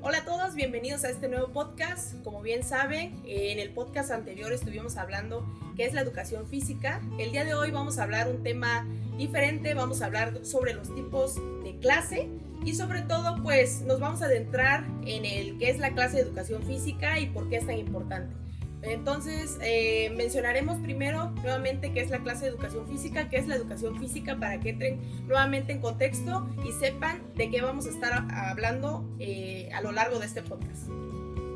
Hola a todos, bienvenidos a este nuevo podcast. Como bien saben, en el podcast anterior estuvimos hablando qué es la educación física. El día de hoy vamos a hablar un tema diferente, vamos a hablar sobre los tipos de clase y sobre todo pues nos vamos a adentrar en el qué es la clase de educación física y por qué es tan importante. Entonces mencionaremos primero nuevamente qué es la clase de educación física, qué es la educación física para que entren nuevamente en contexto y sepan de qué vamos a estar hablando a lo largo de este podcast.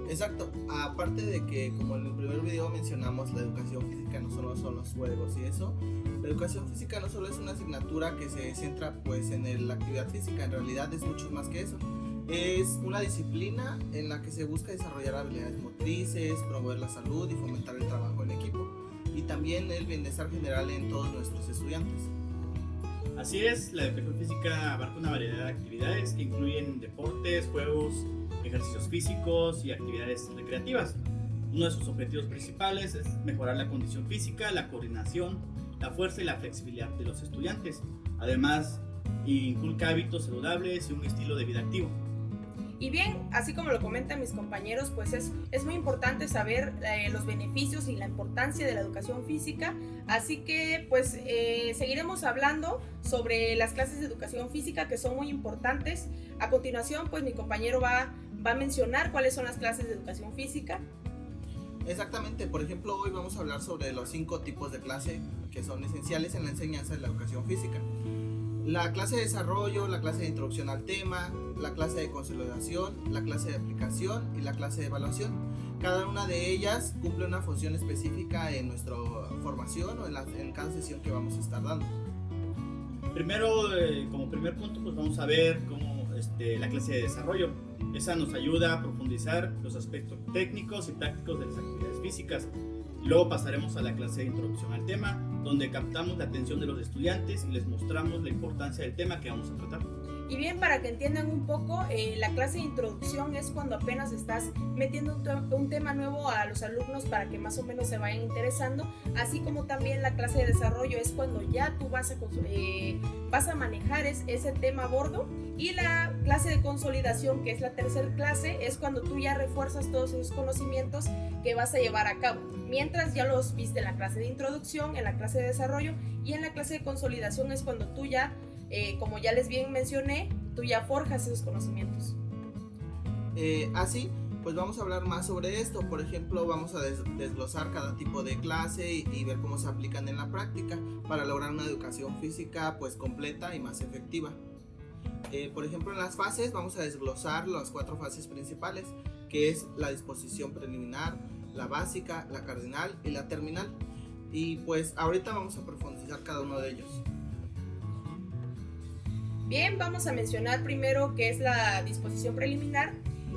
Exacto, aparte de que como en el primer video mencionamos, la educación física no solo son los juegos y eso, la educación física no solo es una asignatura que se centra pues en la actividad física, en realidad es mucho más que eso. Es una disciplina en la que se busca desarrollar habilidades motrices, promover la salud y fomentar el trabajo en equipo, y también el bienestar general en todos nuestros estudiantes. Así es, la educación física abarca una variedad de actividades que incluyen deportes, juegos, ejercicios físicos y actividades recreativas. Uno de sus objetivos principales es mejorar la condición física, la coordinación, la fuerza y la flexibilidad de los estudiantes. Además, inculca hábitos saludables y un estilo de vida activo. Y bien, así como lo comentan mis compañeros, pues es muy importante saber los beneficios y la importancia de la educación física, así que pues seguiremos hablando sobre las clases de educación física que son muy importantes. A continuación, pues mi compañero va a mencionar cuáles son las clases de educación física. Exactamente, por ejemplo, hoy vamos a hablar sobre los 5 tipos de clase que son esenciales en la enseñanza de la educación física. La clase de desarrollo, la clase de introducción al tema, la clase de consolidación, la clase de aplicación y la clase de evaluación. Cada una de ellas cumple una función específica en nuestra formación o en cada sesión que vamos a estar dando. Primero, como primer punto, pues vamos a ver cómo la clase de desarrollo. Esa nos ayuda a profundizar los aspectos técnicos y prácticos de las actividades físicas. Luego pasaremos a la clase de introducción al tema, donde captamos la atención de los estudiantes y les mostramos la importancia del tema que vamos a tratar. Y bien, para que entiendan un poco, la clase de introducción es cuando apenas estás metiendo un tema nuevo a los alumnos para que más o menos se vayan interesando, así como también la clase de desarrollo es cuando ya tú vas a manejar ese tema a bordo, y la clase de consolidación, que es la tercera clase, es cuando tú ya refuerzas todos esos conocimientos que vas a llevar a cabo. Mientras ya los viste en la clase de introducción, en la clase de desarrollo y en la clase de consolidación es cuando tú ya como ya les bien mencioné, tú ya forjas esos conocimientos. Así, pues vamos a hablar más sobre esto. Por ejemplo, vamos a desglosar cada tipo de clase y ver cómo se aplican en la práctica para lograr una educación física pues completa y más efectiva. Por ejemplo, en las fases vamos a desglosar las 4 fases principales, que es la disposición preliminar, la básica, la cardinal y la terminal. Y pues ahorita vamos a profundizar cada uno de ellos. Bien, vamos a mencionar primero qué es la disposición preliminar.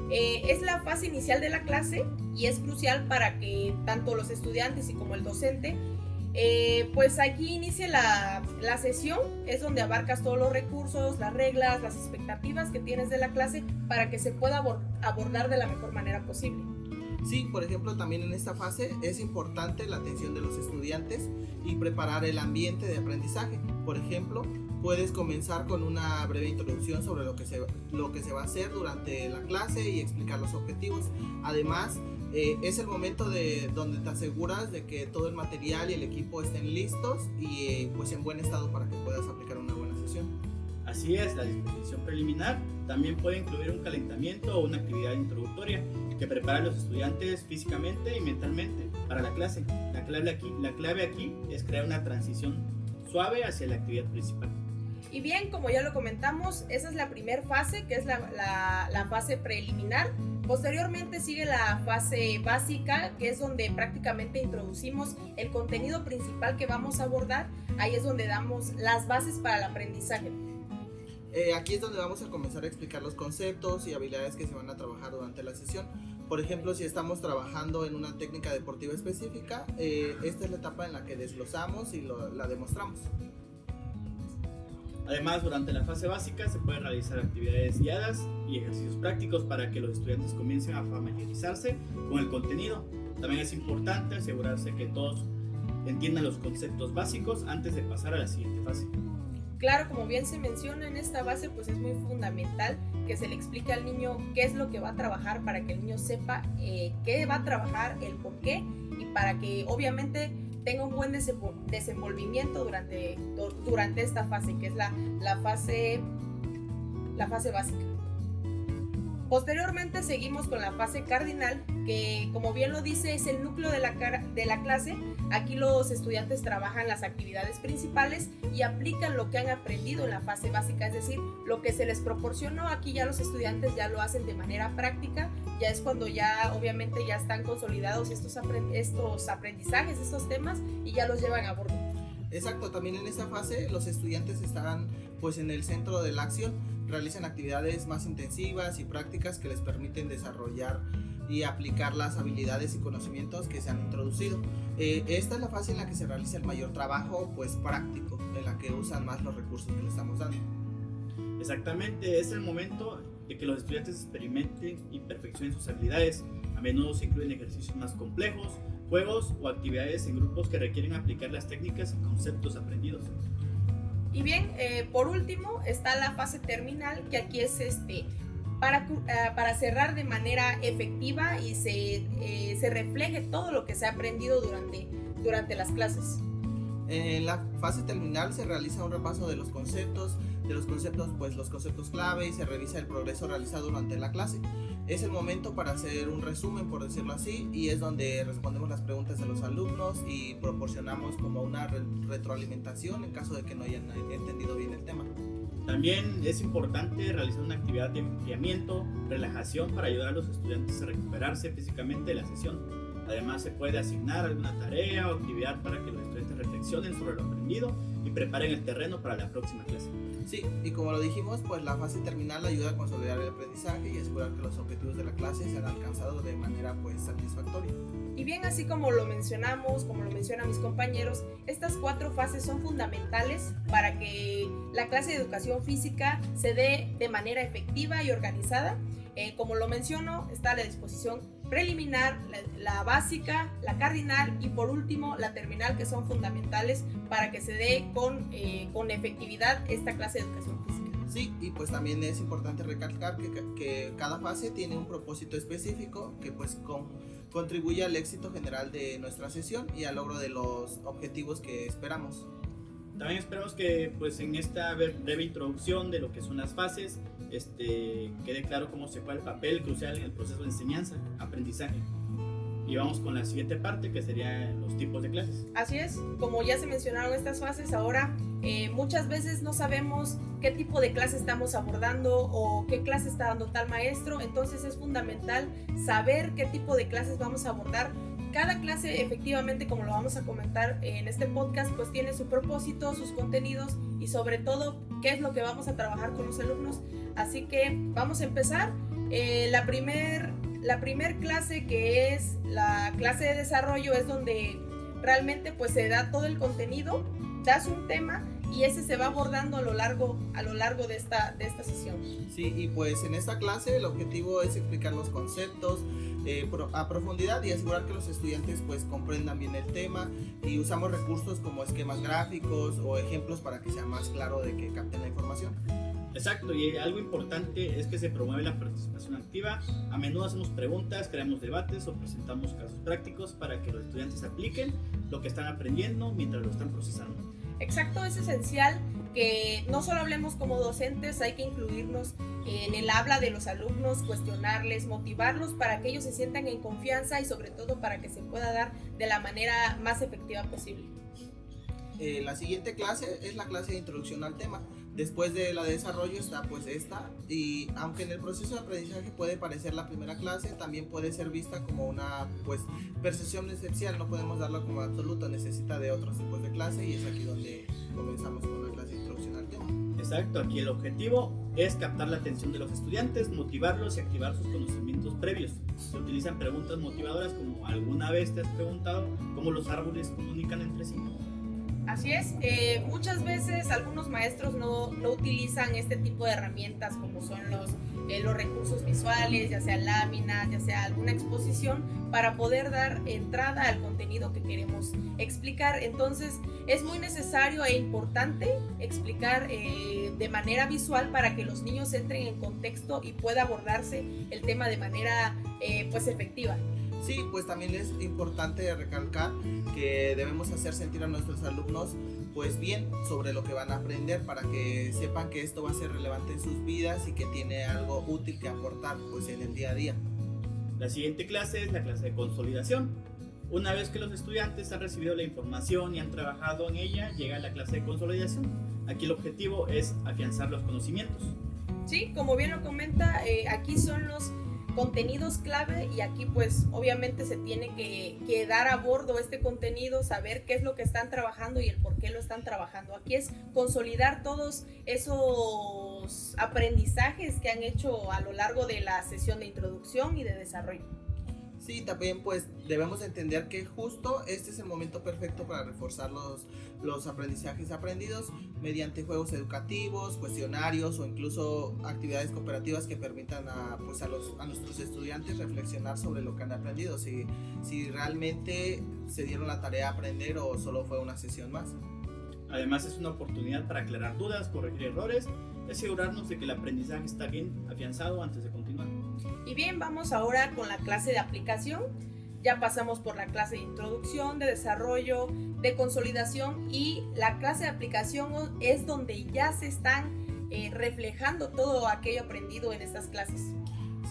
Es la fase inicial de la clase y es crucial para que tanto los estudiantes y como el docente pues aquí inicie la sesión. Es donde abarcas todos los recursos, las reglas, las expectativas que tienes de la clase para que se pueda abordar de la mejor manera posible. Sí, por ejemplo, también en esta fase es importante la atención de los estudiantes y preparar el ambiente de aprendizaje. Por ejemplo, puedes comenzar con una breve introducción sobre lo que se va a hacer durante la clase y explicar los objetivos. Además, es el momento donde te aseguras de que todo el material y el equipo estén listos y pues en buen estado para que puedas aplicar una buena sesión. Así es, la disposición preliminar también puede incluir un calentamiento o una actividad introductoria que prepara a los estudiantes físicamente y mentalmente para la clase. La clave aquí es crear una transición suave hacia la actividad principal. Y bien, como ya lo comentamos, esa es la primera fase, que es la fase preliminar. Posteriormente sigue la fase básica, que es donde prácticamente introducimos el contenido principal que vamos a abordar. Ahí es donde damos las bases para el aprendizaje. Aquí es donde vamos a comenzar a explicar los conceptos y habilidades que se van a trabajar durante la sesión. Por ejemplo, si estamos trabajando en una técnica deportiva específica, esta es la etapa en la que desglosamos y la demostramos. Además, durante la fase básica se pueden realizar actividades guiadas y ejercicios prácticos para que los estudiantes comiencen a familiarizarse con el contenido. También es importante asegurarse que todos entiendan los conceptos básicos antes de pasar a la siguiente fase. Claro, como bien se menciona en esta base, pues es muy fundamental que se le explique al niño qué es lo que va a trabajar para que el niño sepa qué va a trabajar, el por qué, y para que obviamente tenga un buen desenvolvimiento durante esta fase, que es la fase básica. Posteriormente seguimos con la fase cardinal, que como bien lo dice es el núcleo de la clase. Aquí los estudiantes trabajan las actividades principales y aplican lo que han aprendido en la fase básica, es decir, lo que se les proporcionó aquí ya los estudiantes ya lo hacen de manera práctica, ya es cuando ya obviamente ya están consolidados estos aprendizajes, estos temas, y ya los llevan a bordo. Exacto, también en esta fase los estudiantes están pues en el centro de la acción, realizan actividades más intensivas y prácticas que les permiten desarrollar y aplicar las habilidades y conocimientos que se han introducido. Esta es la fase en la que se realiza el mayor trabajo pues práctico, en la que usan más los recursos que le estamos dando. Exactamente, es el momento de que los estudiantes experimenten y perfeccionen sus habilidades. A menudo se incluyen ejercicios más complejos, juegos o actividades en grupos que requieren aplicar las técnicas y conceptos aprendidos. Y bien, por último está la fase terminal, que aquí es para cerrar de manera efectiva y se refleje todo lo que se ha aprendido durante las clases. En la fase terminal se realiza un repaso de los conceptos pues los conceptos clave, y se revisa el progreso realizado durante la clase. Es el momento para hacer un resumen, por decirlo así, y es donde respondemos las preguntas de los alumnos y proporcionamos como una retroalimentación en caso de que no hayan entendido bien el tema. También es importante realizar una actividad de enfriamiento, relajación para ayudar a los estudiantes a recuperarse físicamente de la sesión. Además, se puede asignar alguna tarea o actividad para que los estudiantes reflexionen sobre lo aprendido y preparen el terreno para la próxima clase. Sí, y como lo dijimos, pues la fase terminal ayuda a consolidar el aprendizaje y asegurar que los objetivos de la clase se han alcanzado de manera pues satisfactoria. Y bien, así como lo mencionan mis compañeros, estas 4 fases son fundamentales para que la clase de educación física se dé de manera efectiva y organizada. Como lo menciono, está la disposición preliminar, la básica, la cardinal y por último la terminal, que son fundamentales para que se dé con efectividad esta clase de educación física. Sí, y pues también es importante recalcar que cada fase tiene un propósito específico que pues contribuye al éxito general de nuestra sesión y al logro de los objetivos que esperamos. También esperamos que pues en esta breve introducción de lo que son las fases quede claro cómo se juega el papel crucial en el proceso de enseñanza, aprendizaje. Y vamos con la siguiente parte, que serían los tipos de clases. Así es, como ya se mencionaron estas fases, ahora muchas veces no sabemos qué tipo de clase estamos abordando o qué clase está dando tal maestro, entonces es fundamental saber qué tipo de clases vamos a abordar. Cada clase, efectivamente, como lo vamos a comentar en este podcast, pues tiene su propósito, sus contenidos y sobre todo qué es lo que vamos a trabajar con los alumnos. Así que vamos a empezar. La primer clase, que es la clase de desarrollo, es donde realmente pues se da todo el contenido, das un tema y ese se va abordando a lo largo de esta sesión. Sí, y pues en esta clase el objetivo es explicar los conceptos a profundidad y asegurar que los estudiantes pues comprendan bien el tema, y usamos recursos como esquemas gráficos o ejemplos para que sea más claro de que capten la información. Exacto, y algo importante es que se promueve la participación activa. A menudo hacemos preguntas, creamos debates o presentamos casos prácticos para que los estudiantes apliquen lo que están aprendiendo mientras lo están procesando. Exacto, es esencial que no solo hablemos como docentes, hay que incluirnos en el habla de los alumnos, cuestionarles, motivarlos para que ellos se sientan en confianza y sobre todo para que se pueda dar de la manera más efectiva posible. La siguiente clase es la clase de introducción al tema. Después de la de desarrollo está pues esta, y aunque en el proceso de aprendizaje puede parecer la primera clase, también puede ser vista como una pues percepción esencial, no podemos darla como absoluto, necesita de otros tipos de clase, y es aquí donde comenzamos con la clase de introducción al tema. Exacto, aquí el objetivo es captar la atención de los estudiantes, motivarlos y activar sus conocimientos previos. Se utilizan preguntas motivadoras como: ¿alguna vez te has preguntado cómo los árboles comunican entre sí? Así es, muchas veces algunos maestros no utilizan este tipo de herramientas como son los recursos visuales, ya sea láminas, ya sea alguna exposición, para poder dar entrada al contenido que queremos explicar. Entonces es muy necesario e importante explicar de manera visual para que los niños entren en contexto y pueda abordarse el tema de manera pues efectiva. Sí, pues también es importante recalcar que debemos hacer sentir a nuestros alumnos pues bien sobre lo que van a aprender, para que sepan que esto va a ser relevante en sus vidas y que tiene algo útil que aportar pues en el día a día. La siguiente clase es la clase de consolidación. Una vez que los estudiantes han recibido la información y han trabajado en ella, llega la clase de consolidación. Aquí el objetivo es afianzar los conocimientos. Sí, como bien lo comenta, aquí son los contenidos clave, y aquí pues obviamente se tiene que dar a bordo este contenido, saber qué es lo que están trabajando y el por qué lo están trabajando. Aquí es consolidar todos esos aprendizajes que han hecho a lo largo de la sesión de introducción y de desarrollo. Sí, también pues debemos entender que justo este es el momento perfecto para reforzar los aprendizajes aprendidos mediante juegos educativos, cuestionarios o incluso actividades cooperativas que permitan a nuestros estudiantes reflexionar sobre lo que han aprendido, si realmente se dieron la tarea de aprender o solo fue una sesión más. Además es una oportunidad para aclarar dudas, corregir errores y asegurarnos de que el aprendizaje está bien afianzado antes de continuar. Y bien, vamos ahora con la clase de aplicación. Ya pasamos por la clase de introducción, de desarrollo, de consolidación, y la clase de aplicación es donde ya se están reflejando todo aquello aprendido en estas clases.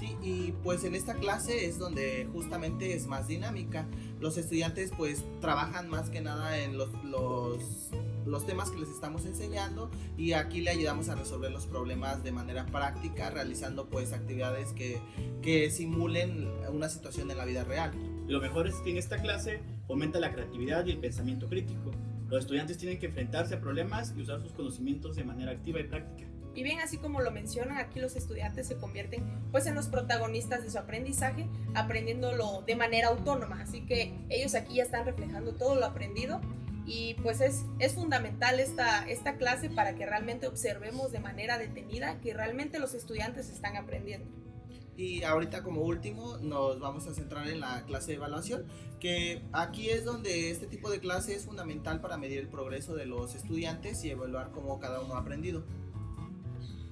Sí, y pues en esta clase es donde justamente es más dinámica. Los estudiantes pues trabajan más que nada en los temas que les estamos enseñando, y aquí le ayudamos a resolver los problemas de manera práctica, realizando pues actividades que simulen una situación en la vida real. Lo mejor es que en esta clase fomenta la creatividad y el pensamiento crítico. Los estudiantes tienen que enfrentarse a problemas y usar sus conocimientos de manera activa y práctica. Y bien, así como lo mencionan, aquí los estudiantes se convierten pues en los protagonistas de su aprendizaje, aprendiéndolo de manera autónoma. Así que ellos aquí ya están reflejando todo lo aprendido, y pues es fundamental esta clase para que realmente observemos de manera detenida que realmente los estudiantes están aprendiendo. Y ahorita como último nos vamos a centrar en la clase de evaluación, que aquí es donde este tipo de clase es fundamental para medir el progreso de los estudiantes y evaluar cómo cada uno ha aprendido.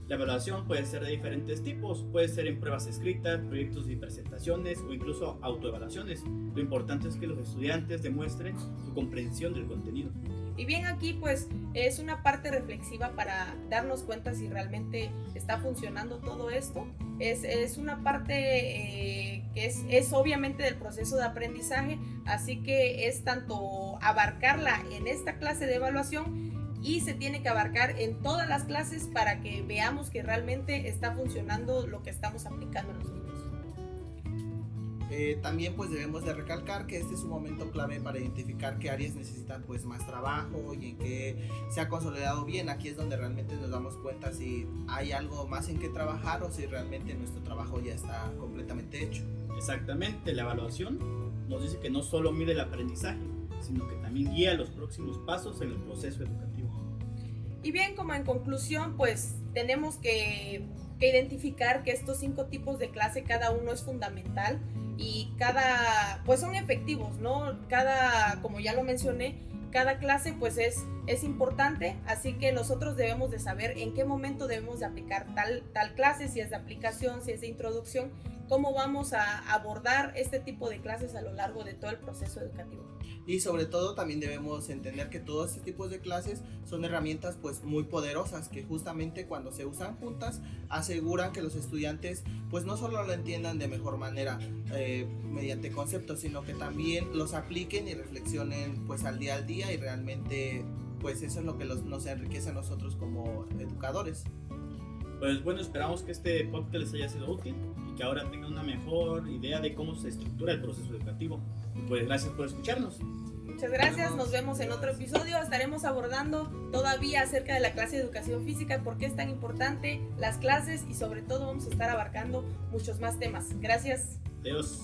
La evaluación puede ser de diferentes tipos, puede ser en pruebas escritas, proyectos y presentaciones o incluso autoevaluaciones. Lo importante es que los estudiantes demuestren su comprensión del contenido. Y bien, aquí pues es una parte reflexiva para darnos cuenta si realmente está funcionando todo esto. Es una parte que es obviamente del proceso de aprendizaje, así que es tanto abarcarla en esta clase de evaluación, y se tiene que abarcar en todas las clases para que veamos que realmente está funcionando lo que estamos aplicando en los niños. También pues debemos de recalcar que este es un momento clave para identificar qué áreas necesitan pues más trabajo y en qué se ha consolidado bien. Aquí es donde realmente nos damos cuenta si hay algo más en qué trabajar o si realmente nuestro trabajo ya está completamente hecho. Exactamente, la evaluación nos dice que no solo mide el aprendizaje, sino que también guía los próximos pasos en el proceso educativo. Y bien, como en conclusión, pues tenemos que identificar que estos 5 tipos de clase, cada uno es fundamental y pues son efectivos, ¿no? Como ya lo mencioné, cada clase pues es importante, así que nosotros debemos de saber en qué momento debemos de aplicar tal clase, si es de aplicación, si es de introducción, cómo vamos a abordar este tipo de clases a lo largo de todo el proceso educativo. Y sobre todo también debemos entender que todos estos tipos de clases son herramientas pues muy poderosas, que justamente cuando se usan juntas aseguran que los estudiantes pues no solo lo entiendan de mejor manera mediante conceptos, sino que también los apliquen y reflexionen pues al día, y realmente pues eso es lo que nos enriquece a nosotros como educadores. Pues bueno, esperamos que este podcast les haya sido útil y que ahora tengan una mejor idea de cómo se estructura el proceso educativo. Pues gracias por escucharnos. Muchas gracias, nos vemos en otro episodio. Estaremos abordando todavía acerca de la clase de educación física, por qué es tan importante las clases, y sobre todo vamos a estar abarcando muchos más temas. Gracias. Adiós.